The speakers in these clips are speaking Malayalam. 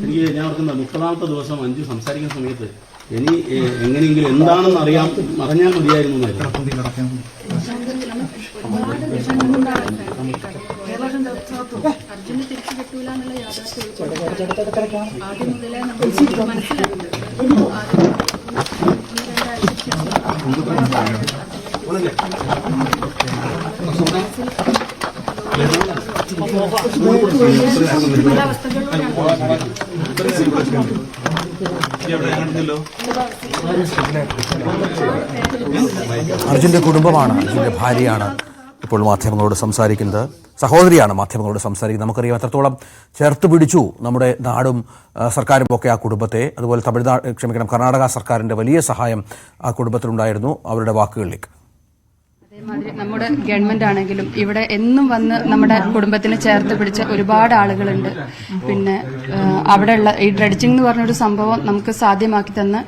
എനിക്ക് ഞാൻ ഓർക്കുന്ന 30ാമത്തെ ദിവസം അഞ്ചു സംസാരിക്കുന്ന സമയത്ത് ഇനി എങ്ങനെയെങ്കിലും എന്താണെന്ന് അറിഞ്ഞാൽ മതിയായിരുന്നു അർജുനെ തിരിച്ചു കിട്ടൂല എന്നുള്ള യാഥാർത്ഥ്യം ആദ്യം മുതലേ നമ്മൾ അർജുന്റെ കുടുംബമാണ്, അർജുന്റെ ഭാര്യയാണ് ഇപ്പോൾ മാധ്യമങ്ങളോട് സംസാരിക്കുന്നത്, സഹോദരിയാണ് മാധ്യമങ്ങളോട് സംസാരിക്കുന്നത്. നമുക്കറിയാം എത്രത്തോളം ചേർത്ത് പിടിച്ചു നമ്മുടെ നാടും സർക്കാരും ഒക്കെ ആ കുടുംബത്തെ. അതുപോലെ കർണാടക സർക്കാരിന്റെ വലിയ സഹായം ആ കുടുംബത്തിനുണ്ടായിരുന്നു. അവരുടെ വാക്കുകളിലേക്ക്. അതേമാതിരി നമ്മുടെ ഗവൺമെന്റ് ആണെങ്കിലും ഇവിടെ എന്നും വന്ന് നമ്മുടെ കുടുംബത്തിനെ ചേർത്ത് പിടിച്ച ഒരുപാട് ആളുകളുണ്ട്. പിന്നെ അവിടെയുള്ള ഈ ഡ്രെഡ്ജിംഗ് എന്ന് പറഞ്ഞൊരു സംഭവം നമുക്ക് സാധ്യമാക്കി തന്ന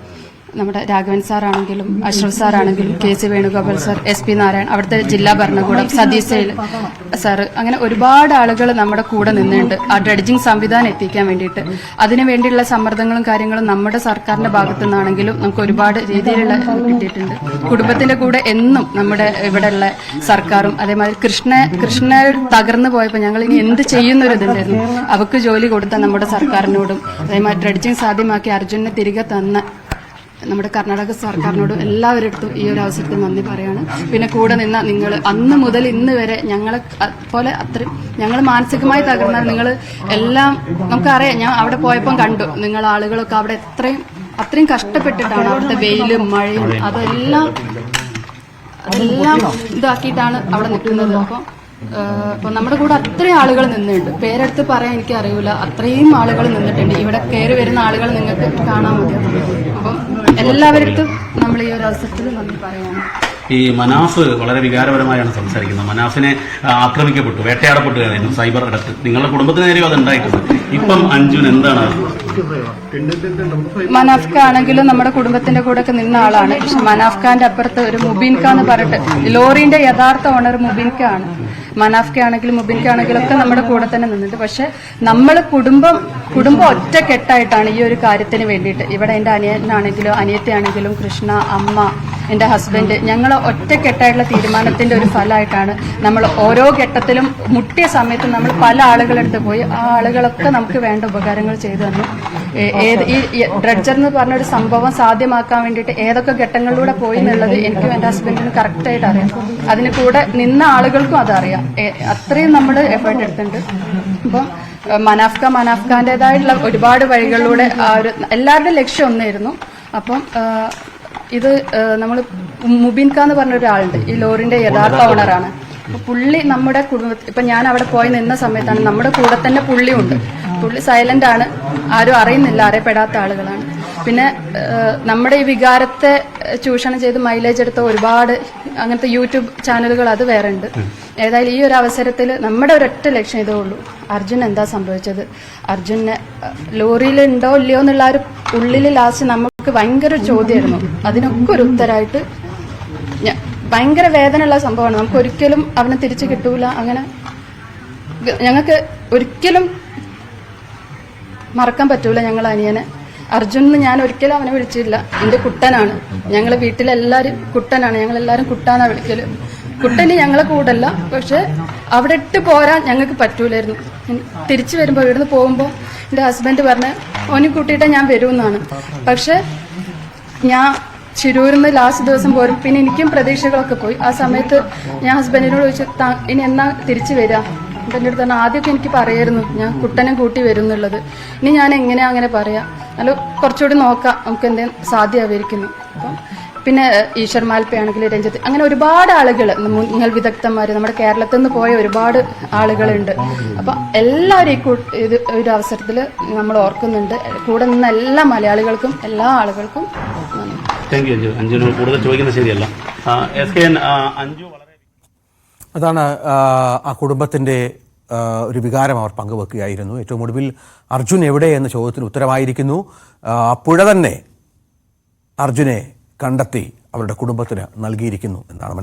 നമ്മുടെ രാഘവൻ സാറാണെങ്കിലും അഷ്റഫ് സാറാണെങ്കിലും KC Venugopal sir, SP Narayan, അവിടുത്തെ ജില്ലാ ഭരണകൂടം, സതീശ് സാറ്, അങ്ങനെ ഒരുപാട് ആളുകൾ നമ്മുടെ കൂടെ നിന്നുണ്ട് ആ ഡ്രെഡ്ജിംഗ് സംവിധാനം എത്തിക്കാൻ വേണ്ടിയിട്ട്. അതിനു വേണ്ടിയുള്ള സമ്മർദ്ദങ്ങളും കാര്യങ്ങളും നമ്മുടെ സർക്കാരിന്റെ ഭാഗത്തു നിന്നാണെങ്കിലും നമുക്ക് ഒരുപാട് രീതിയിലുള്ള കിട്ടിയിട്ടുണ്ട്. കുടുംബത്തിന്റെ കൂടെ എന്നും നമ്മുടെ ഇവിടെയുള്ള സർക്കാരും അതേമാതിരി കൃഷ്ണ തകർന്നു പോയപ്പോൾ ഞങ്ങൾ ഇനി എന്ത് ചെയ്യുന്നൊരിതുണ്ടായിരുന്നു. അവർക്ക് ജോലി കൊടുത്ത നമ്മുടെ സർക്കാരിനോടും അതേമാതിരി ഡ്രെഡ്ജിംഗ് സാധ്യമാക്കി അർജുനെ തിരികെ തന്ന നമ്മുടെ കർണാടക സർക്കാരിനോടും എല്ലാവരുടെ ഈ ഒരു അവസരത്തിൽ നന്ദി പറയാണ്. പിന്നെ കൂടെ നിന്ന നിങ്ങൾ അന്ന് മുതൽ ഇന്ന് വരെ ഞങ്ങളെ പോലെ അത്രയും ഞങ്ങൾ മാനസികമായി തകർന്നാൽ നിങ്ങൾ എല്ലാം നമുക്കറിയാം. ഞാൻ അവിടെ പോയപ്പം കണ്ടു നിങ്ങൾ ആളുകളൊക്കെ അവിടെ അത്രയും കഷ്ടപ്പെട്ടിട്ടാണ് അവിടുത്തെ വെയിലും മഴയും അതെല്ലാം ഇതാക്കിയിട്ടാണ് അവിടെ നിൽക്കുന്നത്. അപ്പൊ നമ്മുടെ കൂടെ അത്രയും ആളുകൾ നിന്നുണ്ട്. പേരെടുത്ത് പറയാൻ എനിക്ക് അറിയില്ല, അത്രയും ആളുകൾ നിന്നിട്ടുണ്ട്. ഇവിടെ കയറി വരുന്ന ആളുകൾ നിങ്ങൾക്ക് കാണാൻ മതി. അപ്പം എല്ലാവരും നമ്മൾ ഈ ഒരു അവസരത്തിൽ നന്ദി പറയാണ്. ഈ മനാഫ് വളരെ വികാരപരമായാണ് സംസാരിക്കുന്നത്. മനാഫിനെ ആക്രമിക്കപ്പെട്ടു, വേട്ടയാടപ്പെട്ടു സൈബർ ഇടത്ത്. നിങ്ങളുടെ കുടുംബത്തിന് നേരെയോ അത് ഉണ്ടായിട്ടുണ്ട്. ഇപ്പം അഞ്ജുൻ എന്താണ്? മനാഫ് ആണെങ്കിലും നമ്മുടെ കുടുംബത്തിന്റെ കൂടെ ഒക്കെ നിന്ന ആളാണ്. പക്ഷെ മനാഫ് ഖാന്റെ അപ്പുറത്ത് ഒരു മുബീൻ ഖാൻ എന്ന് പറഞ്ഞിട്ട് ലോറിന്റെ യഥാർത്ഥ ഓണർ മുബീൻ ഖാൻ ആണ്. മനാഫ് ആണെങ്കിലും മുബീൻ ആണെങ്കിലും ഒക്കെ നമ്മുടെ കൂടെ തന്നെ നിന്നിട്ട്. പക്ഷെ നമ്മൾ കുടുംബം ഒറ്റക്കെട്ടായിട്ടാണ് ഈ ഒരു കാര്യത്തിന് വേണ്ടിയിട്ട്. ഇവിടെ എന്റെ അനിയനാണെങ്കിലും അനിയത്തിയാണെങ്കിലും കൃഷ്ണ, അമ്മ, എന്റെ ഹസ്ബൻഡ്, ഞങ്ങൾ ഒറ്റക്കെട്ടായിട്ടുള്ള തീരുമാനത്തിന്റെ ഒരു ഫലമായിട്ടാണ് നമ്മൾ ഓരോ ഘട്ടത്തിലും മുട്ടിയ സമയത്ത് നമ്മൾ പല ആളുകളെടുത്ത് പോയി. ആ ആളുകളൊക്കെ നമുക്ക് വേണ്ട ഉപകാരങ്ങൾ ചെയ്തു തന്നു. ഈ ഡ്രെഡ്ജർ എന്ന് പറഞ്ഞൊരു സംഭവം സാധ്യമാക്കാൻ വേണ്ടിയിട്ട് ഏതൊക്കെ ഘട്ടങ്ങളിലൂടെ പോയി എന്നുള്ളത് എനിക്കും എന്റെ ഹസ്ബൻഡിനും കറക്റ്റായിട്ട് അറിയാം. അതിന് കൂടെ നിന്ന ആളുകൾക്കും അതറിയാം. അത്രയും നമ്മൾ എഫേർട്ട് എടുത്തിട്ടുണ്ട്. അപ്പം മനാഫ് ഖാന്റേതായിട്ടുള്ള ഒരുപാട് വഴികളിലൂടെ എല്ലാവരുടെയും ലക്ഷ്യം ഒന്നായിരുന്നു. അപ്പം ഇത് നമ്മൾ മുബീൻ ഖാൻ എന്ന് പറഞ്ഞ ഒരാളുണ്ട്, ഈ ലോറിന്റെ യഥാർത്ഥ ഓണറാണ്. പുള്ളി നമ്മുടെ കുടുംബത്തിൽ ഇപ്പൊ ഞാൻ അവിടെ പോയി നിന്ന സമയത്താണ് നമ്മുടെ കൂടെ തന്നെ പുള്ളിയുണ്ട്. പുള്ളി സൈലന്റ് ആണ്, ആരും അറിയുന്നില്ല, അറിയപ്പെടാത്ത ആളുകളാണ്. പിന്നെ നമ്മുടെ ഈ വികാരത്തെ ചൂഷണം ചെയ്ത് മൈലേജ് എടുത്ത ഒരുപാട് അങ്ങനത്തെ യൂട്യൂബ് ചാനലുകൾ അത് വേറെ ഉണ്ട്. ഏതായാലും ഈ ഒരു അവസരത്തിൽ നമ്മുടെ ഒരൊറ്റ ലക്ഷ്യം ഇതേ ഉള്ളൂ, അർജുൻ എന്താ സംഭവിച്ചത്, അർജുനെ ലോറിയിൽ ഉണ്ടോ ഇല്ലയോ എന്നുള്ള ഒരു ഉള്ളിൽ ലാസ്റ്റ് നമുക്ക് ഭയങ്കര ചോദ്യമായിരുന്നു. അതിനൊക്കെ ഒരു ഉത്തരമായിട്ട് ഭയങ്കര വേദനയുള്ള സംഭവമാണ്. നമുക്ക് ഒരിക്കലും അവനെ തിരിച്ചു കിട്ടൂല. അങ്ങനെ ഞങ്ങൾക്ക് ഒരിക്കലും മറക്കാൻ പറ്റൂല ഞങ്ങൾ അനിയനെ. അർജുനെന്ന് ഞാൻ ഒരിക്കലും അവനെ വിളിച്ചില്ല. എന്റെ കുട്ടനാണ്. ഞങ്ങളെ വീട്ടിലെല്ലാരും കുട്ടനാണ്, ഞങ്ങളെല്ലാരും കുട്ടാനാ വിളിക്കല്. കുട്ടന് ഞങ്ങളെ കൂടല്ല. പക്ഷെ അവിടെ ഇട്ട് പോരാൻ ഞങ്ങൾക്ക് പറ്റൂലായിരുന്നു. തിരിച്ചു വരുമ്പോ ഇവിടുന്ന് പോകുമ്പോ എന്റെ ഹസ്ബൻഡ് പറഞ്ഞ ഓനെ കൂട്ടിയിട്ടേ ഞാൻ വരുമെന്നാണ്. പക്ഷെ ഞാൻ ശിരൂരിന്ന് ലാസ്റ്റ് ദിവസം പോരും. പിന്നെ എനിക്കും പ്രതീക്ഷകളൊക്കെ പോയി. ആ സമയത്ത് ഞാൻ ഹസ്ബൻഡിനോട് ചോദിച്ചു, ഇനി എന്നാ തിരിച്ചു വരിക? എൻ്റെ അടുത്ത് തന്നെ ആദ്യമൊക്കെ എനിക്ക് പറയായിരുന്നു ഞാൻ കുട്ടനെ കൂട്ടി വരും എന്നുള്ളത്. ഇനി ഞാൻ എങ്ങനെയാ അങ്ങനെ പറയാ, അല്ല കുറച്ചുകൂടി നോക്കാം, നമുക്ക് എന്തെങ്കിലും സാധ്യമായിരിക്കുന്നു. അപ്പം പിന്നെ ഈശ്വർ മാൽപ്പയാണെങ്കിൽ രഞ്ജിത്ത്, അങ്ങനെ ഒരുപാട് ആളുകൾ, മുങ്ങൽ വിദഗ്ധന്മാര് നമ്മുടെ കേരളത്തിൽ നിന്ന് പോയ ഒരുപാട് ആളുകളുണ്ട്. അപ്പൊ എല്ലാവരും ഇത് ഒരു അവസരത്തിൽ നമ്മൾ ഓർക്കുന്നുണ്ട്. കൂടെ നിന്ന എല്ലാ മലയാളികൾക്കും എല്ലാ ആളുകൾക്കും കൂടുതൽ ചോദിക്കുന്നത് ശരിയല്ല. അതാണ് ആ കുടുംബത്തിന്റെ ഒരു വികാരം അവർ പങ്കുവെക്കുകയായിരുന്നു. ഏറ്റവും ഒടുവിൽ അർജുൻ എവിടെ എന്ന ചോദ്യത്തിന് ഉത്തരമായിരിക്കുന്നു. പുഴ തന്നെ അർജുനെ കണ്ടെത്തി അവരുടെ കുടുംബത്തിന് നൽകിയിരിക്കുന്നു എന്നാണ്